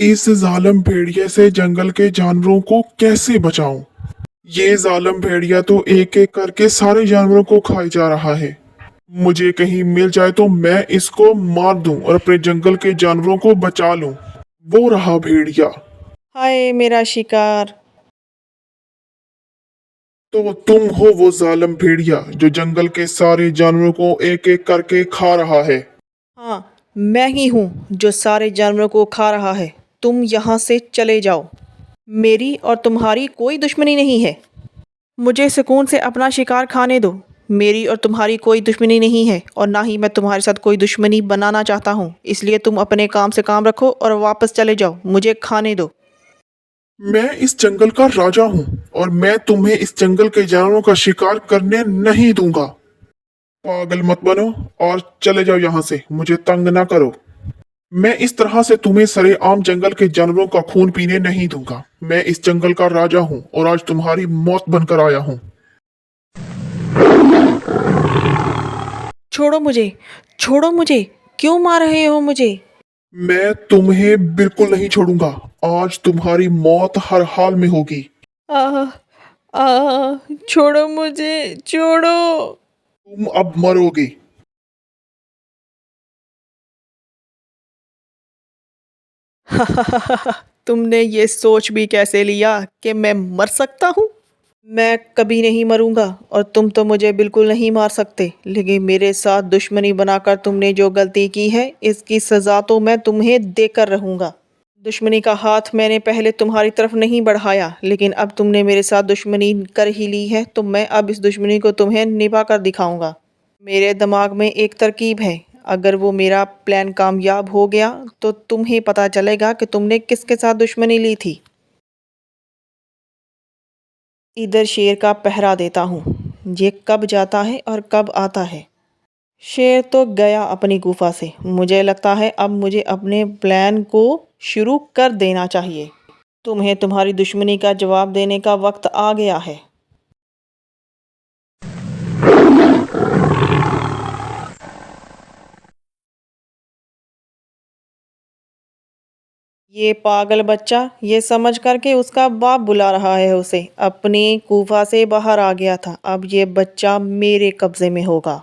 इस जालिम भेड़िए से जंगल के जानवरों को कैसे बचाऊं? ये जालिम भेड़िया तो एक एक करके सारे जानवरों को खाई जा रहा है। मुझे कहीं मिल जाए तो मैं इसको मार दूं और अपने जंगल के जानवरों को बचा लूं। वो रहा भेड़िया। हाय मेरा शिकार। तो तुम हो वो जालिम भेड़िया जो जंगल के सारे जानवरों को एक एक करके खा रहा है। हाँ, मैं ही हूँ जो सारे जानवरों को खा रहा है। तुम यहाँ से चले जाओ। मेरी और तुम्हारी कोई दुश्मनी नहीं है। मुझे सुकून से अपना शिकार खाने दो। मेरी और तुम्हारी कोई दुश्मनी नहीं है और ना ही मैं तुम्हारे साथ कोई दुश्मनी बनाना चाहता हूँ। इसलिए तुम अपने काम से काम रखो और वापस चले जाओ। मुझे खाने दो। मैं इस जंगल का राजा हूँ और मैं तुम्हें इस जंगल के जानवरों का शिकार करने नहीं दूंगा। पागल मत बनो और चले जाओ यहाँ से, मुझे तंग ना करो। मैं इस तरह से तुम्हें सरेआम जंगल के जानवरों का खून पीने नहीं दूंगा। मैं इस जंगल का राजा हूँ और आज तुम्हारी मौत बनकर आया हूँ। छोड़ो मुझे। छोड़ो मुझे। क्यों मार रहे हो मुझे? मैं तुम्हें बिल्कुल नहीं छोड़ूंगा। आज तुम्हारी मौत हर हाल में होगी। आह छोड़ो मुझे। छोड़ो। तुम अब मरोगे। तुमने ये सोच भी कैसे लिया कि मैं मर सकता हूँ? मैं कभी नहीं मरूंगा और तुम तो मुझे बिल्कुल नहीं मार सकते। लेकिन मेरे साथ दुश्मनी बनाकर तुमने जो गलती की है, इसकी सज़ा तो मैं तुम्हें देकर रहूंगा। दुश्मनी का हाथ मैंने पहले तुम्हारी तरफ नहीं बढ़ाया, लेकिन अब तुमने मेरे साथ दुश्मनी कर ही ली है, तो मैं अब इस दुश्मनी को तुम्हें निभा कर दिखाऊंगा। मेरे दिमाग में एक तरकीब है। अगर वो मेरा प्लान कामयाब हो गया तो तुम्हें पता चलेगा कि तुमने किसके साथ दुश्मनी ली थी। इधर शेर का पहरा देता हूँ। ये कब जाता है और कब आता है। शेर तो गया अपनी गुफा से। मुझे लगता है अब मुझे अपने प्लान को शुरू कर देना चाहिए। तुम्हें तुम्हारी दुश्मनी का जवाब देने का वक्त आ गया है। ये पागल बच्चा ये समझ कर के उसका बाप बुला रहा है उसे, अपनी गुफा से बाहर आ गया था। अब ये बच्चा मेरे कब्जे में होगा।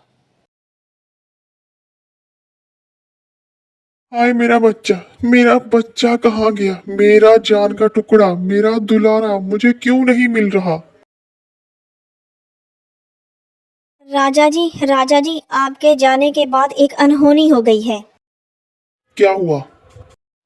हाय मेरा बच्चा कहाँ गया? मेरा जान का टुकड़ा, मेरा दुलारा मुझे क्यों नहीं मिल रहा? राजा जी, आपके जाने के बाद एक अनहोनी हो गई है। क्या हुआ?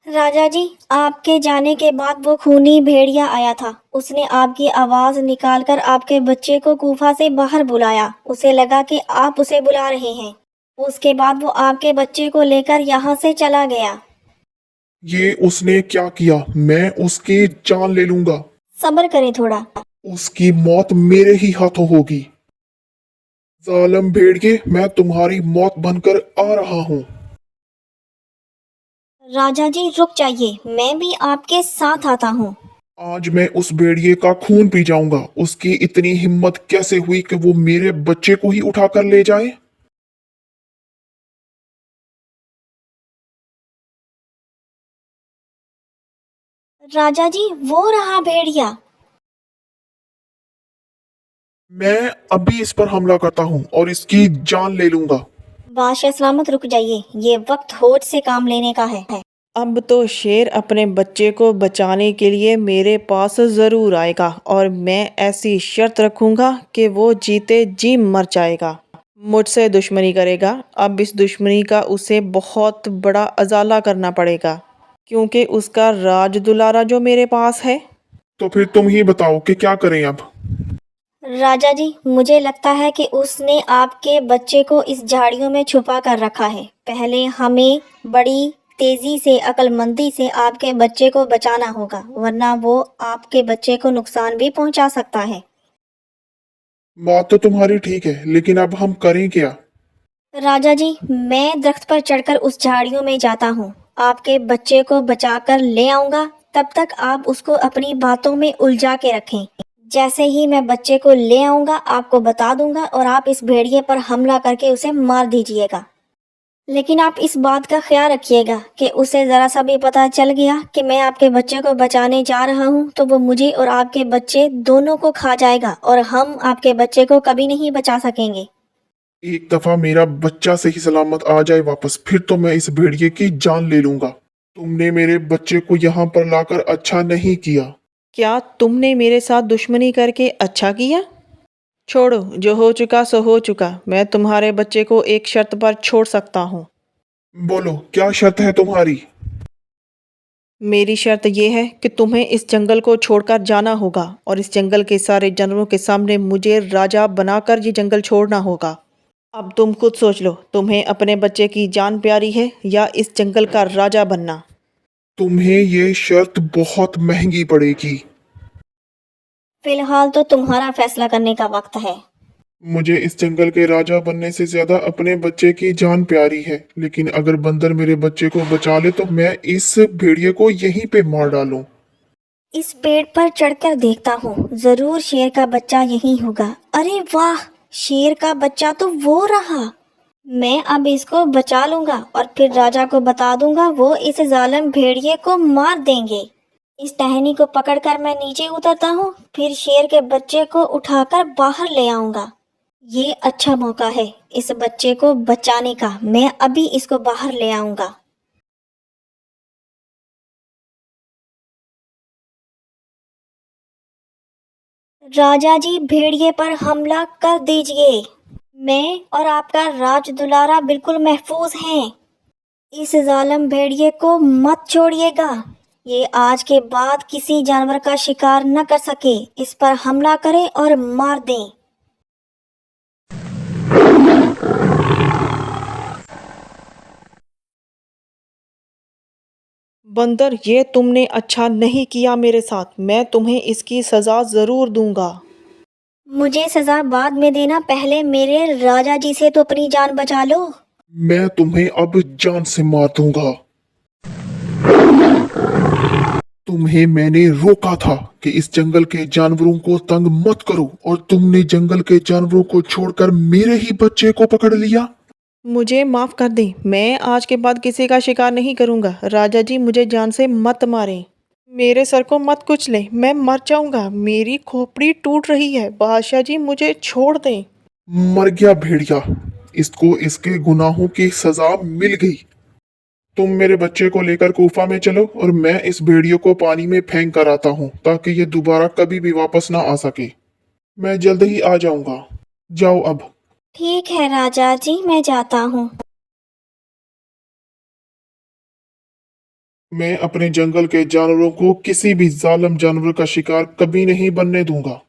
राजा जी, आपके जाने के बाद वो खूनी भेड़िया आया था। उसने आपकी आवाज निकालकर आपके बच्चे को गुफा से बाहर बुलाया। उसे लगा कि आप उसे बुला रहे हैं। उसके बाद वो आपके बच्चे को लेकर यहाँ से चला गया। ये उसने क्या किया? मैं उसकी जान ले लूंगा। सब्र करें थोड़ा। उसकी मौत मेरे ही हाथों होगी। जालिम भेड़िए, मैं तुम्हारी मौत बनकर आ रहा हूँ। राजा जी रुक जाइए, मैं भी आपके साथ आता हूँ। आज मैं उस भेड़िए का खून पी जाऊंगा। उसकी इतनी हिम्मत कैसे हुई कि वो मेरे बच्चे को ही उठाकर ले जाए? राजा जी वो रहा भेड़िया। मैं अभी इस पर हमला करता हूँ और इसकी जान ले लूंगा। बादशाह सलामत रुक जाइए, ये वक्त होश से काम लेने का है। अब तो शेर अपने बच्चे को बचाने के लिए मेरे पास ज़रूर आएगा और मैं ऐसी शर्त रखूँगा कि वो जीते जी मर जाएगा। मुझसे दुश्मनी करेगा। अब इस दुश्मनी का उसे बहुत बड़ा अजाला करना पड़ेगा, क्योंकि उसका राज दुलारा जो मेरे पास है। तो फिर तुम ही बताओ कि क्या करें अब। राजा जी मुझे लगता है कि उसने आपके बच्चे को इस झाड़ियों में छुपा कर रखा है। पहले हमें बड़ी तेजी से अक्लमंदी से आपके बच्चे को बचाना होगा, वरना वो आपके बच्चे को नुकसान भी पहुंचा सकता है। बात तो तुम्हारी ठीक है, लेकिन अब हम करें क्या? राजा जी मैं दरख्त पर चढ़कर उस झाड़ियों में जाता हूँ। आपके बच्चे को बचाकर ले आऊंगा। तब तक आप उसको अपनी बातों में उलझा के रखें। जैसे ही मैं बच्चे को ले आऊंगा आपको बता दूंगा और आप इस भेड़िए पर हमला करके उसे मार दीजिएगा। लेकिन आप इस बात का ख्याल रखिएगा कि उसे ज़रा सा भी पता चल गया कि मैं आपके बच्चे को बचाने जा रहा हूँ तो वो मुझे और आपके बच्चे दोनों को खा जाएगा और हम आपके बच्चे को कभी नहीं बचा सकेंगे। एक दफा मेरा बच्चा सही सलामत आ जाए वापस, फिर तो मैं इस भेड़िए की जान ले लूंगा। तुमने मेरे बच्चे को यहाँ पर लाकर अच्छा नहीं किया। क्या तुमने मेरे साथ दुश्मनी करके अच्छा किया? छोड़ो, जो हो चुका सो हो चुका। मैं तुम्हारे बच्चे को एक शर्त पर छोड़ सकता हूँ। बोलो, क्या शर्त है तुम्हारी? मेरी शर्त यह है कि तुम्हें इस जंगल को छोड़कर जाना होगा और इस जंगल के सारे जानवरों के सामने मुझे राजा बनाकर ये जंगल छोड़ना होगा। अब तुम खुद सोच लो, तुम्हें अपने बच्चे की जान प्यारी है या इस जंगल का राजा बनना? तुम्हें ये शर्त बहुत महंगी पड़ेगी। फिलहाल तो तुम्हारा फैसला करने का वक्त है। मुझे इस जंगल के राजा बनने से ज्यादा अपने बच्चे की जान प्यारी है, लेकिन अगर बंदर मेरे बच्चे को बचा ले तो मैं इस भेड़िए को यहीं पे मार डालूं। इस पेड़ पर चढ़कर देखता हूँ, जरूर शेर का बच्चा यही होगा। अरे वाह, शेर का बच्चा तो वो रहा। मैं अब इसको बचा लूंगा और फिर राजा को बता दूंगा, वो इस जालिम भेड़िए को मार देंगे। इस टहनी को पकड़कर मैं नीचे उतरता हूँ, फिर शेर के बच्चे को उठाकर बाहर ले आऊंगा। ये अच्छा मौका है इस बच्चे को बचाने का। मैं अभी इसको बाहर ले आऊंगा। राजा जी, भेड़िए पर हमला कर दीजिए। मैं और आपका राज दुलारा बिल्कुल महफूज हैं। इस जालिम भेड़िए को मत छोड़िएगा। ये आज के बाद किसी जानवर का शिकार न कर सके। इस पर हमला करें और मार दें। बंदर, ये तुमने अच्छा नहीं किया मेरे साथ। मैं तुम्हें इसकी सज़ा ज़रूर दूंगा। मुझे सजा बाद में देना, पहले मेरे राजा जी से तो अपनी जान बचा लो। मैं तुम्हें अब जान से मार दूंगा। तुम्हें मैंने रोका था कि इस जंगल के जानवरों को तंग मत करो, और तुमने जंगल के जानवरों को छोड़कर मेरे ही बच्चे को पकड़ लिया। मुझे माफ़ कर दें, मैं आज के बाद किसी का शिकार नहीं करूंगा। राजा जी, मुझे जान से मत मारें। मेरे सर को मत कुचलें, मैं मर जाऊंगा। मेरी खोपड़ी टूट रही है। बादशाह जी, मुझे छोड़ दें। मर गया भेड़िया। इसको इसके गुनाहों की सजा मिल गई। तुम मेरे बच्चे को लेकर गुफा में चलो और मैं इस भेड़ियों को पानी में फेंक कर आता हूँ, ताकि ये दोबारा कभी भी वापस ना आ सके। मैं जल्द ही आ जाऊंगा। जाओ अब। ठीक है राजा जी, मैं जाता हूँ। मैं अपने जंगल के जानवरों को किसी भी जालिम जानवर का शिकार कभी नहीं बनने दूंगा।